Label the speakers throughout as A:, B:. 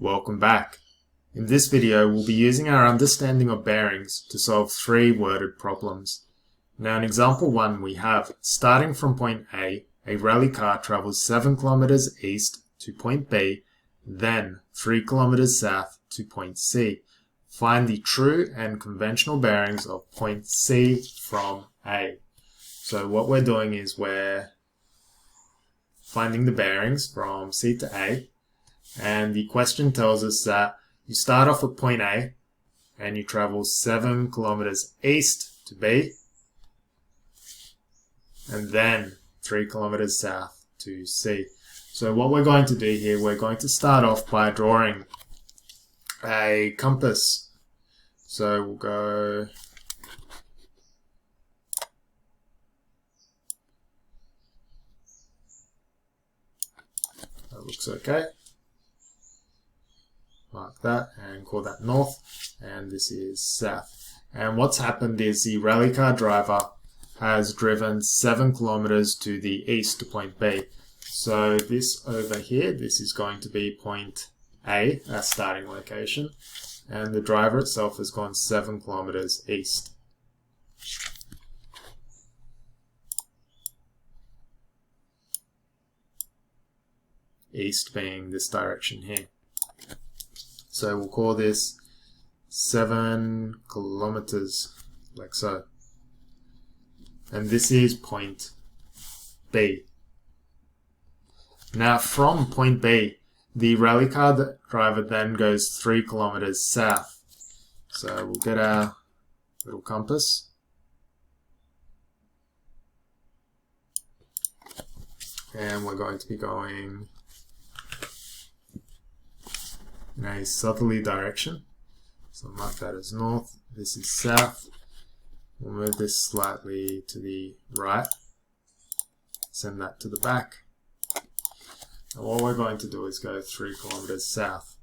A: Welcome back. In this video, we'll be using our understanding of bearings to solve three worded problems. Now in example 1 we have, starting from point A rally car travels 7 kilometers east to point B, then 3 kilometers south to point C. Find the true and conventional bearings of point C from A. So what we're doing is we're finding the bearings from C to A, and the question tells us that you start off at point A and you travel 7 kilometers east to B, and then 3 kilometers south to C. So what we're going to do here, we're going to start off by drawing a compass. So we'll go that looks okay. Mark that and call that north, and this is south. And what's happened is the rally car driver has driven 7 kilometers to the east to point B. So this over here, this is going to be point A, our starting location, and the driver itself has gone 7 kilometers east. East being this direction here. So we'll call this 7 kilometers, like so. And this is point B. Now from point B, the rally car driver then goes 3 kilometers south. So we'll get our little compass. And we're going to be going in a southerly direction. So mark that as north. This is south. We'll move this slightly to the right. Send that to the back. And what we're going to do is go 3 kilometers south.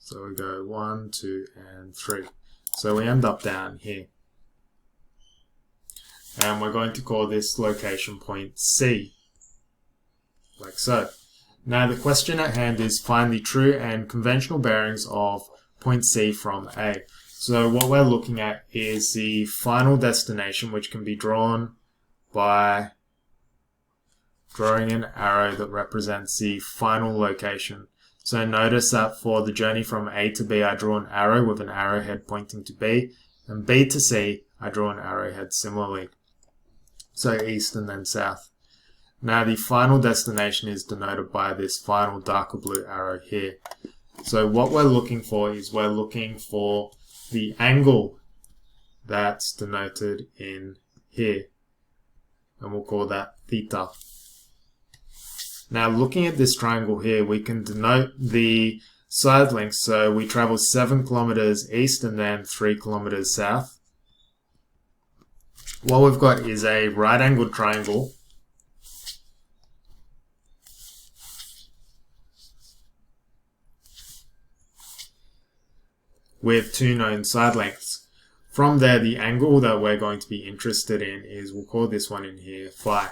A: So we go 1, 2, and 3. So we end up down here. And we're going to call this location point C, like so. Now the question at hand is find the true and conventional bearings of point C from A. So what we're looking at is the final destination, which can be drawn by drawing an arrow that represents the final location. So notice that for the journey from A to B, I draw an arrow with an arrowhead pointing to B, and B to C, I draw an arrowhead similarly. So east and then south. Now the final destination is denoted by this final darker blue arrow here. So what we're looking for is we're looking for the angle that's denoted in here. And we'll call that theta. Now looking at this triangle here, we can denote the side lengths. So we travel 7 kilometers east and then 3 kilometers south. What we've got is a right-angled triangle with 2 known side lengths. From there, the angle that we're going to be interested in is, we'll call this one in here phi.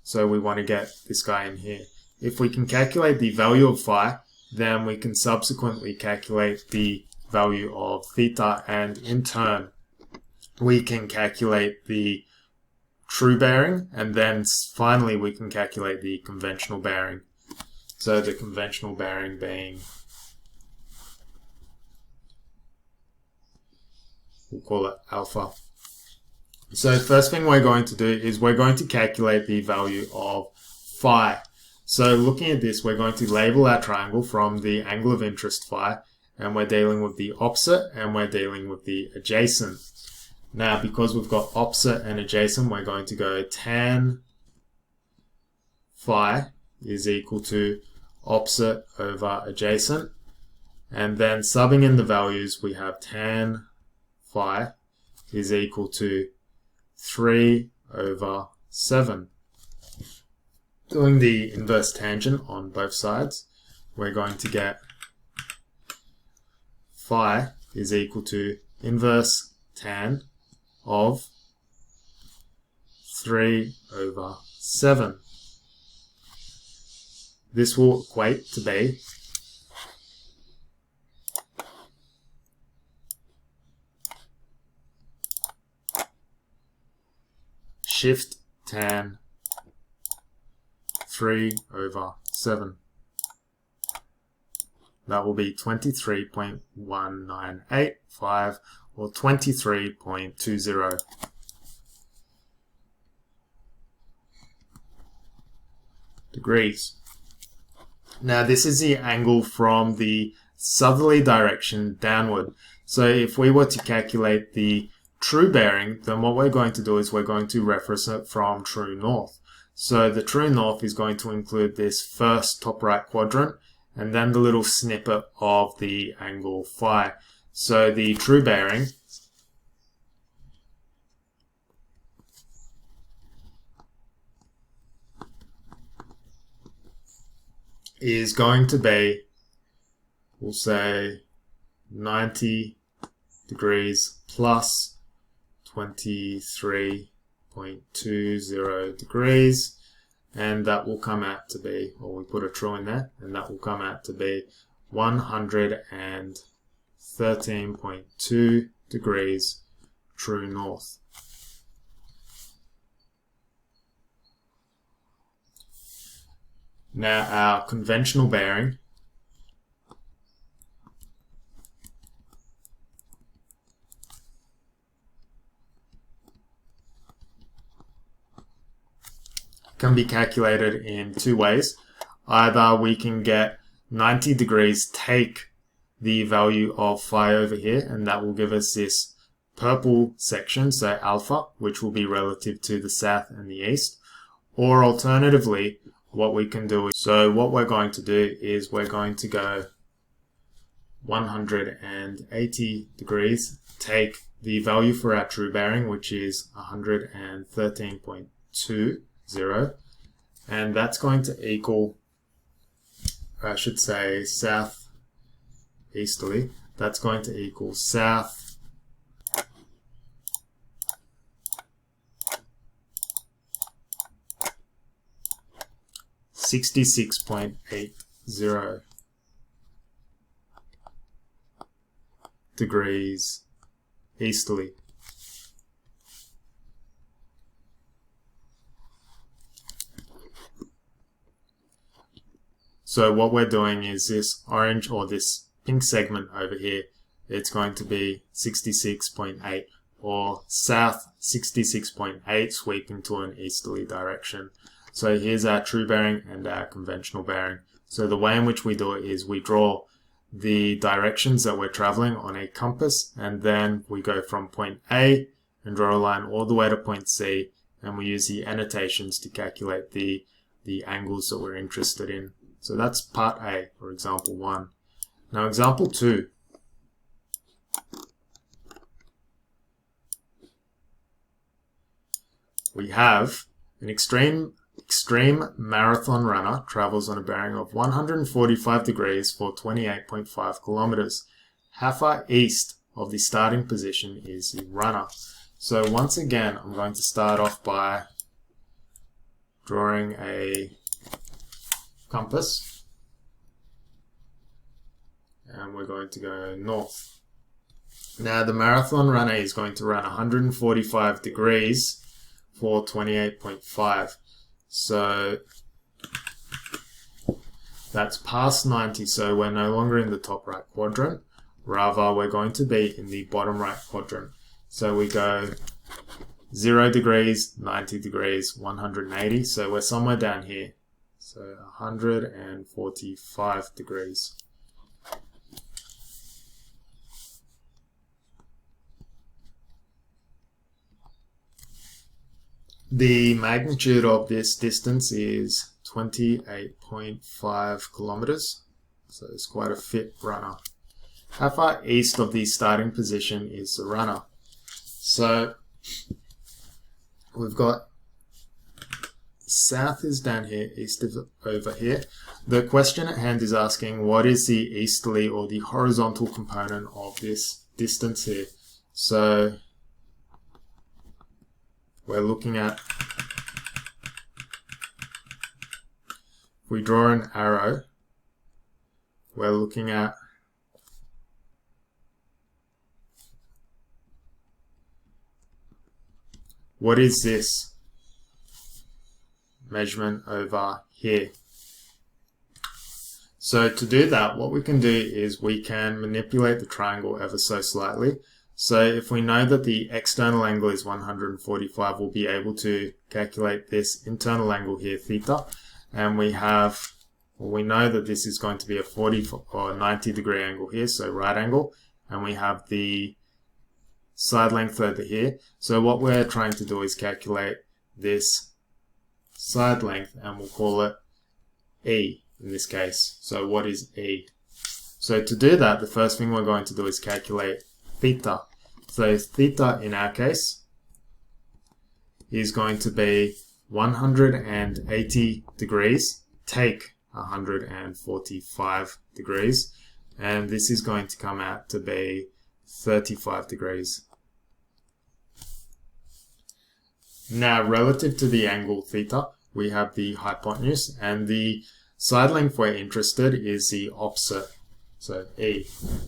A: So we want to get this guy in here. If we can calculate the value of phi, then we can subsequently calculate the value of theta, and in turn we can calculate the true bearing, and then finally we can calculate the conventional bearing. So the conventional bearing being, we'll call it alpha. So first thing we're going to do is we're going to calculate the value of phi. So looking at this, we're going to label our triangle from the angle of interest phi, and we're dealing with the opposite and we're dealing with the adjacent. Now, because we've got opposite and adjacent, we're going to go tan phi is equal to opposite over adjacent. And then subbing in the values, we have tan phi is equal to 3 over 7. Doing the inverse tangent on both sides, we're going to get phi is equal to inverse tan of 3/7. This will equate to be shift tan 3/7. That will be 23.1985 or 23.20 degrees. Now this is the angle from the southerly direction downward. So if we were to calculate the true bearing, then what we're going to do is we're going to reference it from true north. So the true north is going to include this first top right quadrant and then the little snippet of the angle phi. So the true bearing is going to be, we'll say, 90 degrees plus 23.20 degrees, and that will come out to be, or we put a true in there, and that will come out to be 113.2 degrees true north. Now our conventional bearing can be calculated in two ways. Either we can get 90 degrees, take the value of phi over here, and that will give us this purple section, so alpha, which will be relative to the south and the east. Or alternatively, what we can do is, so what we're going to do is we're going to go 180 degrees, take the value for our true bearing, which is 113.20, and that's going to equal, I should say south easterly, that's going to equal south 66.80 degrees easterly. So what we're doing is this orange or this pink segment over here, it's going to be 66.8 or south 66.8 sweeping to an easterly direction. So here's our true bearing and our conventional bearing. So the way in which we do it is we draw the directions that we're traveling on a compass, and then we go from point A and draw a line all the way to point C, and we use the annotations to calculate the angles that we're interested in. So that's part A, or example 1. Now example 2. We have an extreme marathon runner travels on a bearing of 145 degrees for 28.5 kilometers. How far east of the starting position is the runner? So once again, I'm going to start off by drawing a compass, and we're going to go north. Now the marathon runner is going to run 145 degrees for 28.5. So that's past 90, so we're no longer in the top right quadrant, rather we're going to be in the bottom right quadrant. So we go 0 degrees, 90 degrees, 180, so we're somewhere down here. So 145 degrees. The magnitude of this distance is 28.5 kilometers. So it's quite a fit runner. How far east of the starting position is the runner? So we've got south is down here, east is over here. The question at hand is asking what is the easterly or the horizontal component of this distance here. So we're looking at, if we draw an arrow, we're looking at what is this measurement over here. So to do that, what we can do is we can manipulate the triangle ever so slightly. So if we know that the external angle is 145, we'll be able to calculate this internal angle here, theta, and we know that this is going to be a 40 or 90 degree angle here, so right angle, and we have the side length over here. So what we're trying to do is calculate this side length, and we'll call it E in this case. So what is E? So to do that, the first thing we're going to do is calculate theta. So theta in our case is going to be 180 degrees, take 145 degrees, and this is going to come out to be 35 degrees. Now, relative to the angle theta, we have the hypotenuse, and the side length we're interested is the opposite, so E.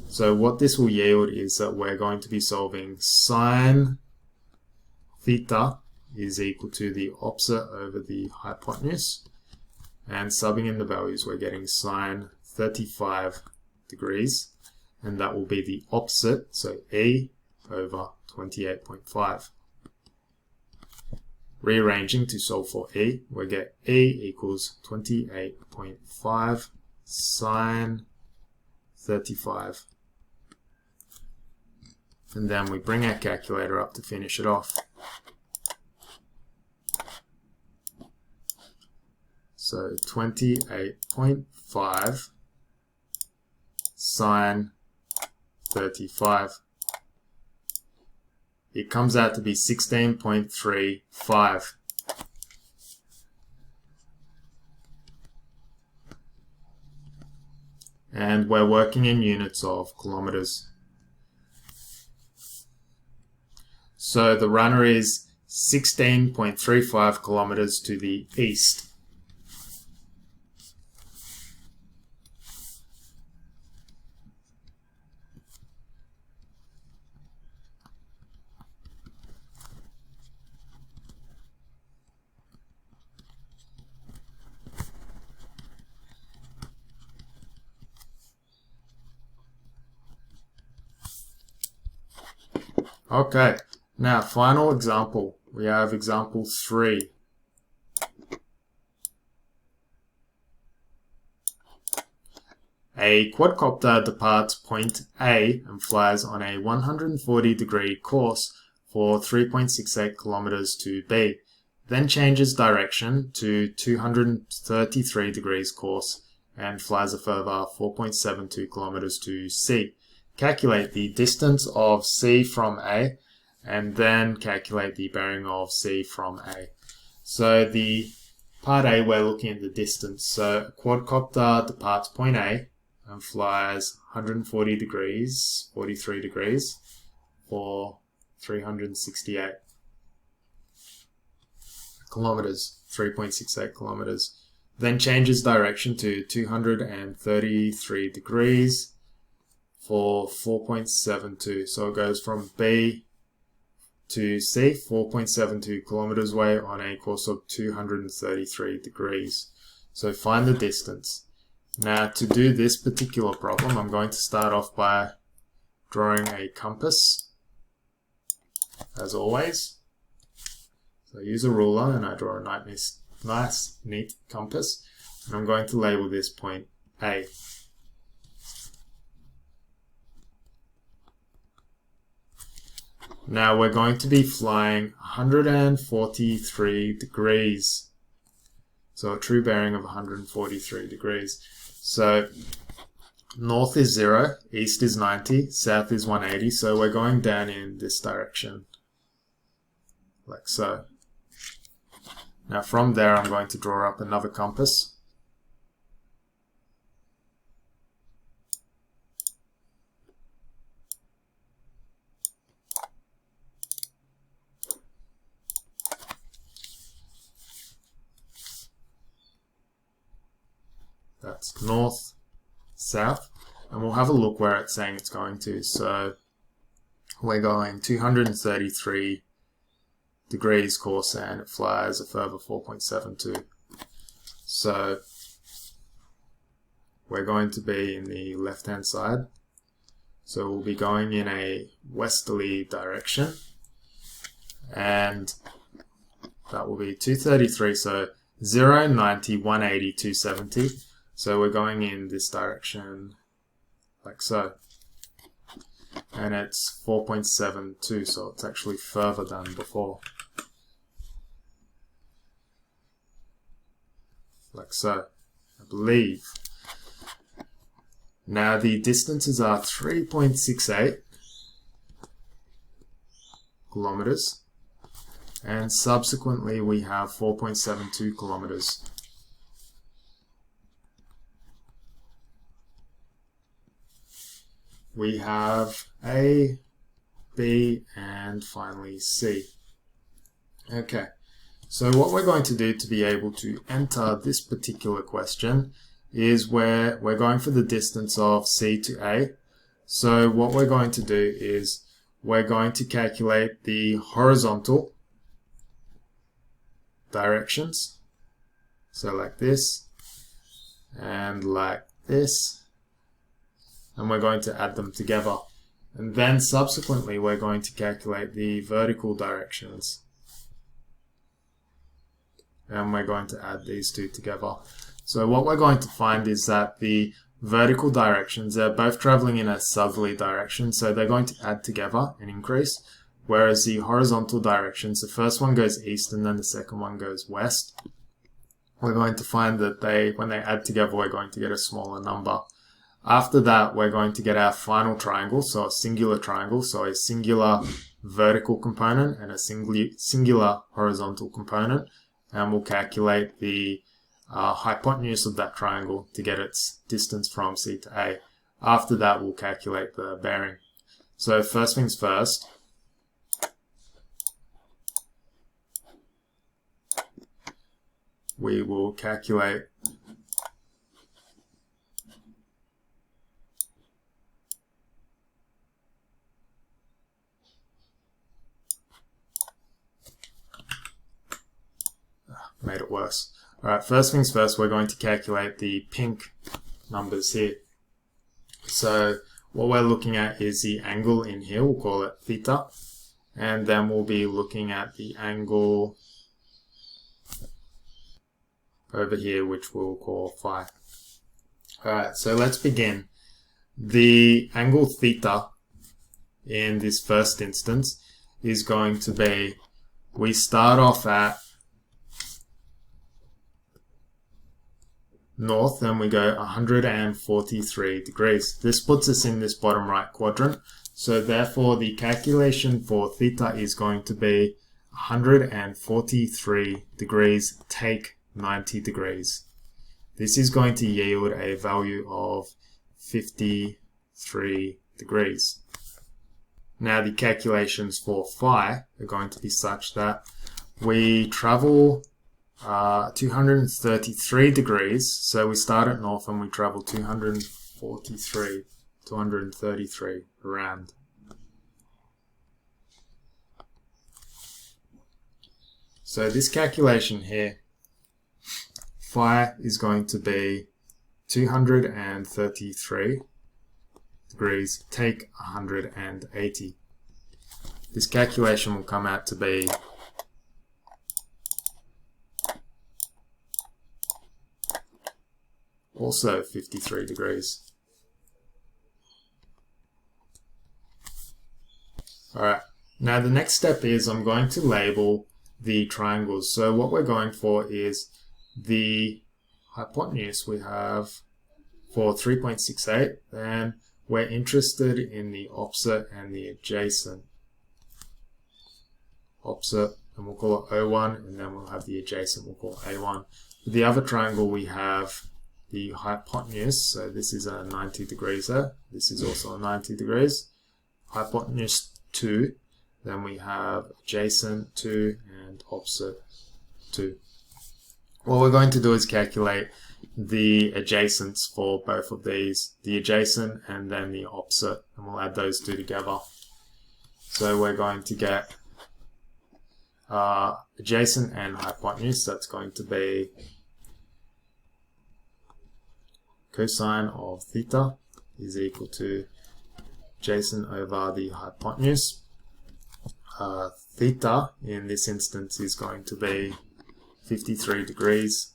A: So what this will yield is that we're going to be solving sine theta is equal to the opposite over the hypotenuse, and subbing in the values, we're getting sine 35 degrees, and that will be the opposite, so E over 28.5. Rearranging to solve for E, we get E equals 28.5 sine 35. And then we bring our calculator up to finish it off. So 28.5 sine 35. It comes out to be 16.35. And we're working in units of kilometers. So the runner is 16.35 kilometers to the east. Okay, now final example. We have example 3. A quadcopter departs point A and flies on a 140-degree course for 3.68 kilometers to B, then changes direction to 233 degrees course and flies a further 4.72 kilometers to C. Calculate the distance of C from A, and then calculate the bearing of C from A. So the part A, we're looking at the distance. So a quadcopter departs point A and flies 140 degrees, 43 degrees for 368 kilometers, 3.68 kilometers. Then changes direction to 233 degrees for 4.72. So it goes from B to C, 4.72 kilometers away on a course of 233 degrees. So find the distance. Now to do this particular problem, I'm going to start off by drawing a compass, as always. So I use a ruler and I draw a nice, neat compass. And I'm going to label this point A. Now we're going to be flying 143 degrees. So a true bearing of 143 degrees. So north is 0, east is 90, south is 180. So we're going down in this direction, like so. Now from there I'm going to draw up another compass. That's north, south, and we'll have a look where it's saying it's going to. So we're going 233 degrees course, and it flies a further 4.72. So we're going to be in the left hand side. So we'll be going in a westerly direction, and that will be 233, so 0, 90, 180, 270. So we're going in this direction like so. And it's 4.72, so it's actually further than before. Like so, I believe. Now the distances are 3.68 kilometers. And subsequently we have 4.72 kilometers. We have A, B, and finally C. Okay, so what we're going to do to be able to enter this particular question is where we're going for the distance of C to A. So what we're going to do is we're going to calculate the horizontal directions, so like this and like this, and we're going to add them together, and then subsequently we're going to calculate the vertical directions, and we're going to add these two together. So what we're going to find is that the vertical directions, they're both traveling in a southerly direction, so they're going to add together and increase. Whereas the horizontal directions, the first one goes east and then the second one goes west. We're going to find that when they add together, we're going to get a smaller number. After that, we're going to get our final triangle, so a singular triangle, so a singular vertical component and a singular horizontal component. And we'll calculate the hypotenuse of that triangle to get its distance from C to A. After that, we'll calculate the bearing. So first things first, we will calculate made it worse. Alright, first things first, we're going to calculate the pink numbers here. So what we're looking at is the angle in here, we'll call it theta, and then we'll be looking at the angle over here, which we'll call phi. Alright, so let's begin. The angle theta in this first instance is going to be, we start off at north and we go 143 degrees. This puts us in this bottom right quadrant. So therefore the calculation for theta is going to be 143 degrees take 90 degrees. This is going to yield a value of 53 degrees. Now the calculations for phi are going to be such that we travel 233 degrees, so we start at north and we travel 233 around. So this calculation here, phi is going to be 233 degrees take 180. This calculation will come out to be also 53 degrees. Alright, now the next step is I'm going to label the triangles. So what we're going for is the hypotenuse we have for 3.68, and we're interested in the opposite and the adjacent. Opposite, and we'll call it O1, and then we'll have the adjacent, we'll call it A1. For the other triangle we have the hypotenuse, so this is a 90 degrees there, this is also a 90 degrees, hypotenuse 2, then we have adjacent 2 and opposite 2. What we're going to do is calculate the adjacents for both of these, the adjacent and then the opposite, and we'll add those two together. So we're going to get adjacent and hypotenuse. That's going to be cosine of theta is equal to adjacent over the hypotenuse. Theta in this instance is going to be 53 degrees.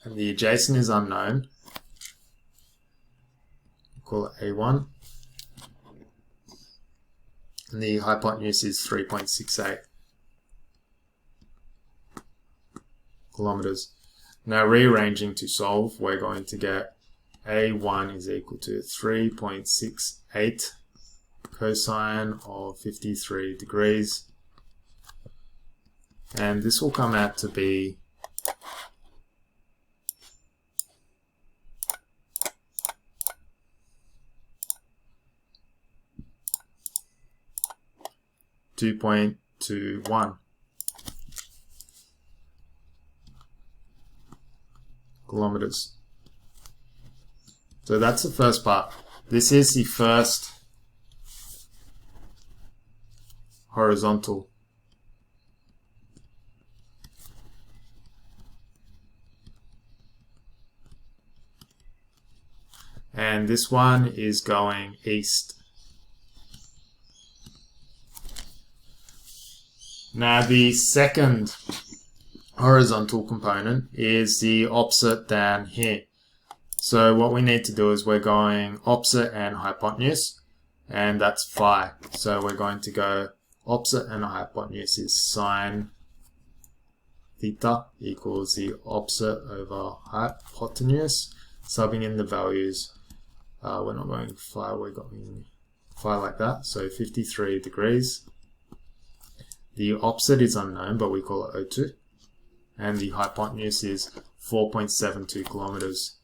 A: And the adjacent is unknown. We'll call it A1. And the hypotenuse is 3.68 kilometers. Now rearranging to solve, we're going to get A1 is equal to 3.68 cosine of 53 degrees. And this will come out to be 2.21 kilometers. So that's the first part. This is the first horizontal. And this one is going east. Now the second horizontal component is the opposite down here. So what we need to do is we're going opposite and hypotenuse, and that's phi. So we're going to go opposite and hypotenuse is sine theta equals the opposite over hypotenuse. Subbing in the values, we're not going phi, we're going phi like that. So 53 degrees. The opposite is unknown, but we call it O2. And the hypotenuse is 4.72 kilometers.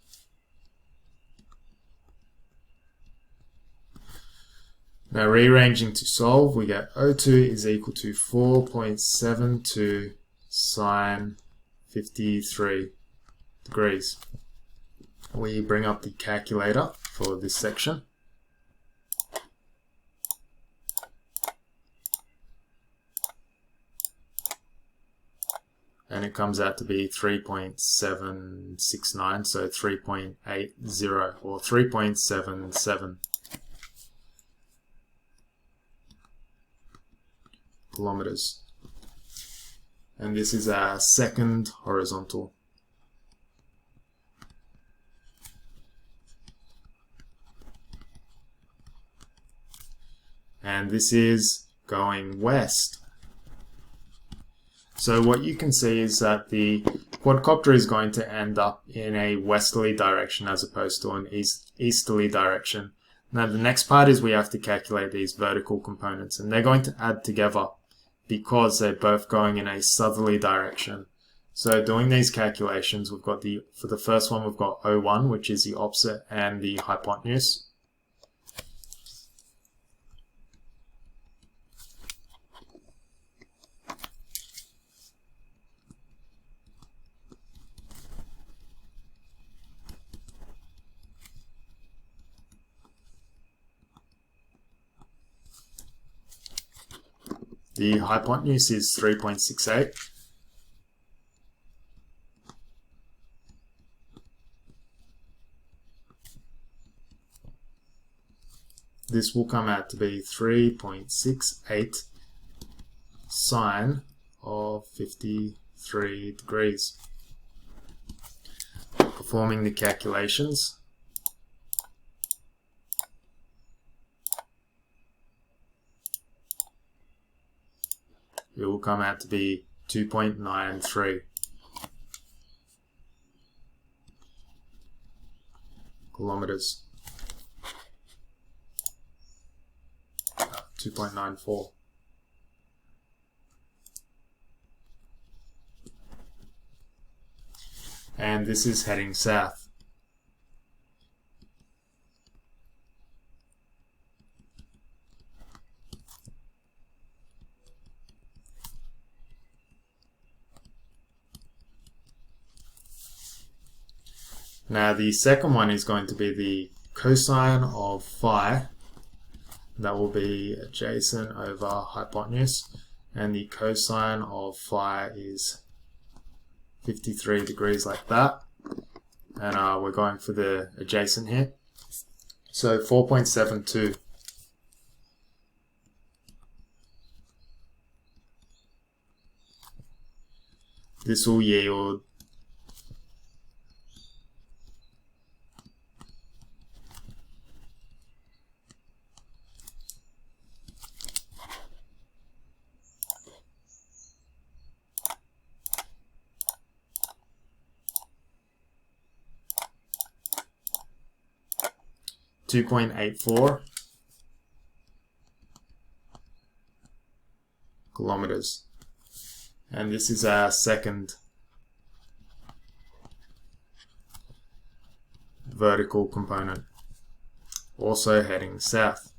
A: Now rearranging to solve, we get O2 is equal to 4.72 sine 53 degrees. We bring up the calculator for this section. And it comes out to be 3.769, so 3.80 or 3.77 kilometers. And this is our second horizontal. And this is going west. So what you can see is that the quadcopter is going to end up in a westerly direction as opposed to an easterly direction. Now the next part is we have to calculate these vertical components, and they're going to add together because they're both going in a southerly direction. So doing these calculations, we've got for the first one we've got O1, which is the opposite, and the hypotenuse. The hypotenuse is 3.68. This will come out to be 3.68 sine of 53 degrees. Performing the calculations, it will come out to be 2.93 kilometers. 2.94. And this is heading south. Now the second one is going to be the cosine of phi. That will be adjacent over hypotenuse, and the cosine of phi is 53 degrees like that, and we're going for the adjacent here, so 4.72. This will yield 2.84 kilometers. And this is our second vertical component, also heading south.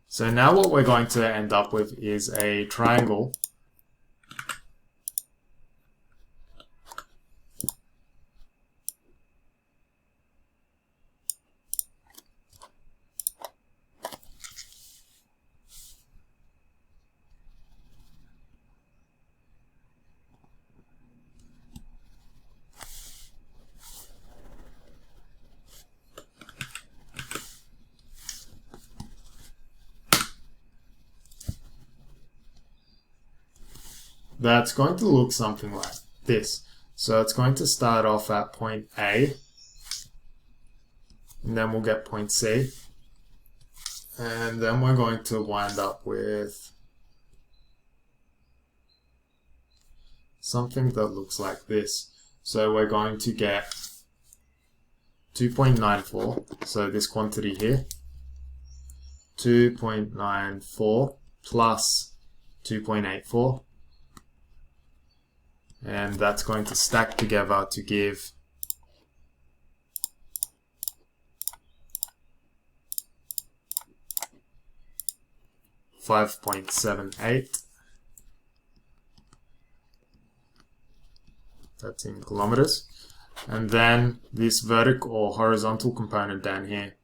A: So now what we're going to end up with is a triangle that's going to look something like this. So it's going to start off at point A, and then we'll get point C, and then we're going to wind up with something that looks like this. So we're going to get 2.94, so this quantity here, 2.94 plus 2.84, and that's going to stack together to give 5.78. That's in kilometers. And then this vertical or horizontal component down here,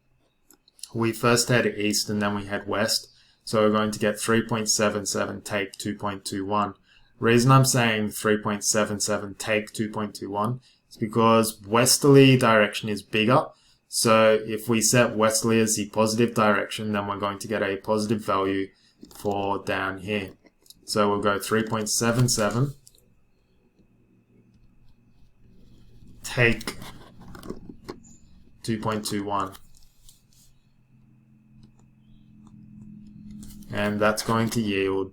A: we first head east and then we head west. So we're going to get 3.77 take 2.21. Reason I'm saying 3.77 take 2.21 is because westerly direction is bigger. So if we set westerly as the positive direction, then we're going to get a positive value for down here. So we'll go 3.77 take 2.21. And that's going to yield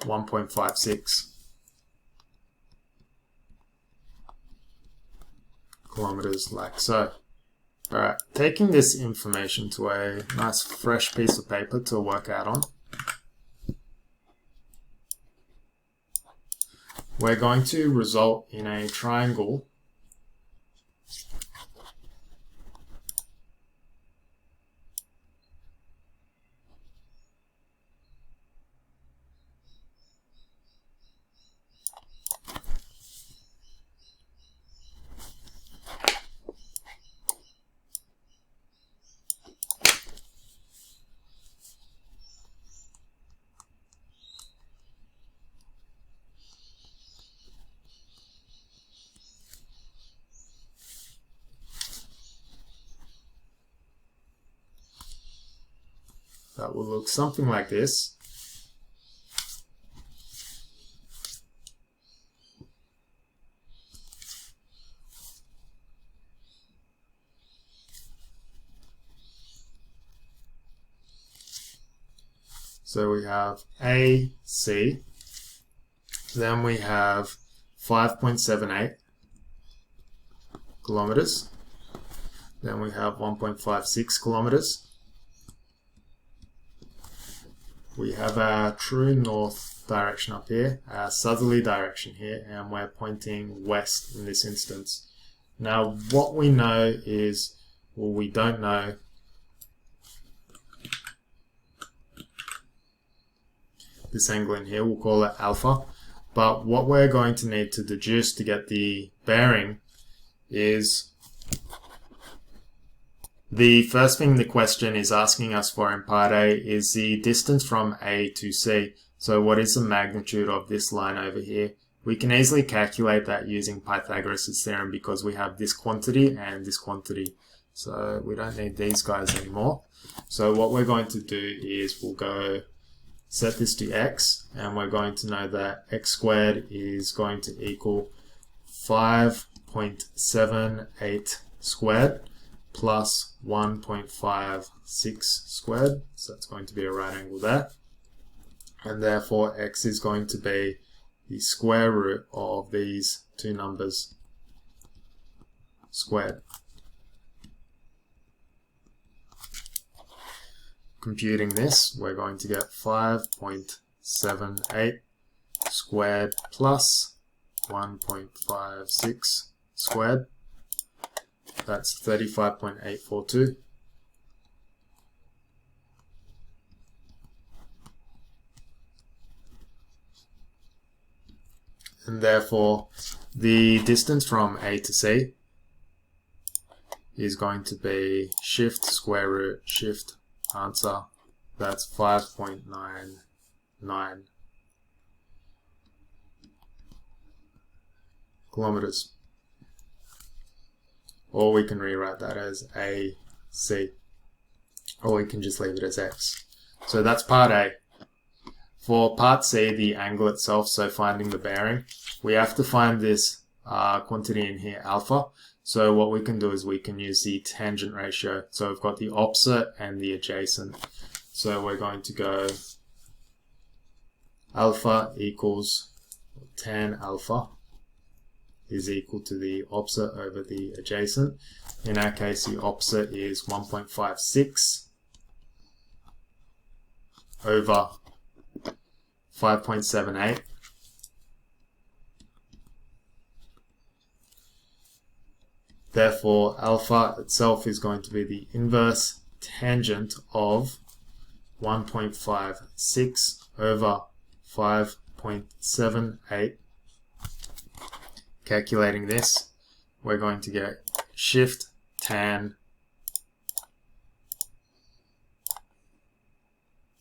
A: 1.56 kilometers, like so. Alright, taking this information to a nice fresh piece of paper to work out on, we're going to result in a triangle that will look something like this. So we have A, C, then we have 5.78 kilometers, then we have 1.56 kilometers. We have our true north direction up here, our southerly direction here, and we're pointing west in this instance. Now what we know is, well, we don't know this angle in here, we'll call it alpha. But what we're going to need to deduce to get the bearing is the first thing the question is asking us for in part A is the distance from A to C. So what is the magnitude of this line over here? We can easily calculate that using Pythagoras' theorem because we have this quantity and this quantity. So we don't need these guys anymore. So what we're going to do is we'll go set this to x, and we're going to know that x squared is going to equal 5.78 squared plus 1.56 squared. So that's going to be a right angle there. And therefore x is going to be the square root of these two numbers squared. Computing this, we're going to get 5.78 squared plus 1.56 squared. That's 35.842. And therefore, the distance from A to C is going to be shift square root shift answer. That's 5.99 kilometers. Or we can rewrite that as AC. Or we can just leave it as X. So that's part A. For part C, the angle itself, so finding the bearing, we have to find this quantity in here, alpha. So what we can do is we can use the tangent ratio. So we've got the opposite and the adjacent. So we're going to go alpha equals tan alpha is equal to the opposite over the adjacent. In our case, the opposite is 1.56 over 5.78. Therefore, alpha itself is going to be the inverse tangent of 1.56 over 5.78. Calculating this, we're going to get shift tan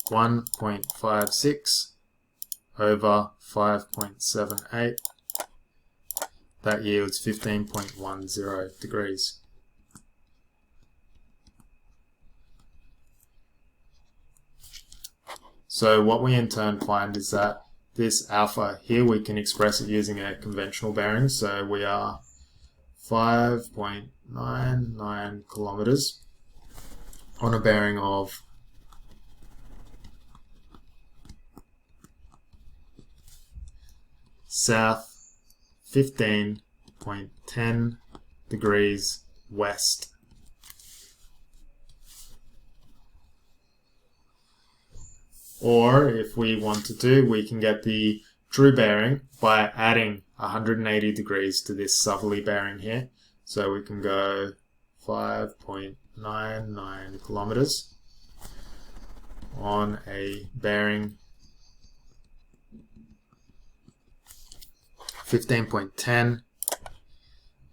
A: 1.56 over 5.78. That yields 15.10 degrees. So what we in turn find is that this alpha here, we can express it using a conventional bearing. So we are 5.99 kilometers on a bearing of south 15.10 degrees west. Or if we wanted to, we can get the true bearing by adding 180 degrees to this southerly bearing here. So we can go 5.99 kilometers on a bearing 15.10.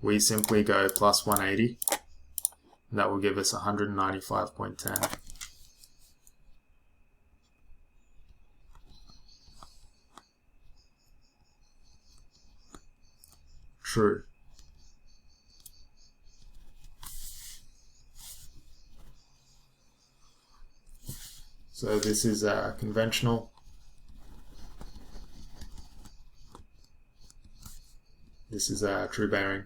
A: We simply go plus 180. That will give us 195.10. True. So this is conventional. This is a true bearing.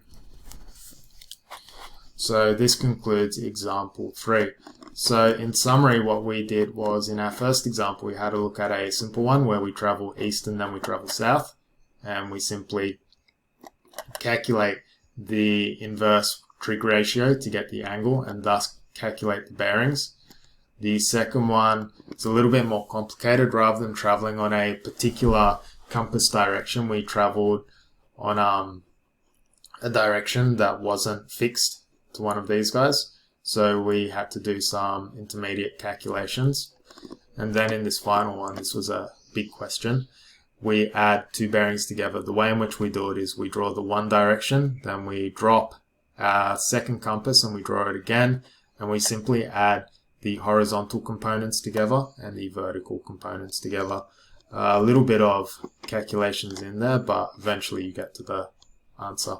A: So this concludes example 3. So in summary, what we did was in our first example, we had a look at a simple one where we travel east and then we travel south, and we simply calculate the inverse trig ratio to get the angle and thus calculate the bearings. The second one is a little bit more complicated. Rather than traveling on a particular compass direction, we traveled on a direction that wasn't fixed to one of these guys. So we had to do some intermediate calculations. And then in this final one, this was a big question, we add two bearings together. The way in which we do it is we draw the one direction, then we drop our second compass and we draw it again, and we simply add the horizontal components together and the vertical components together. A little bit of calculations in there, but eventually you get to the answer.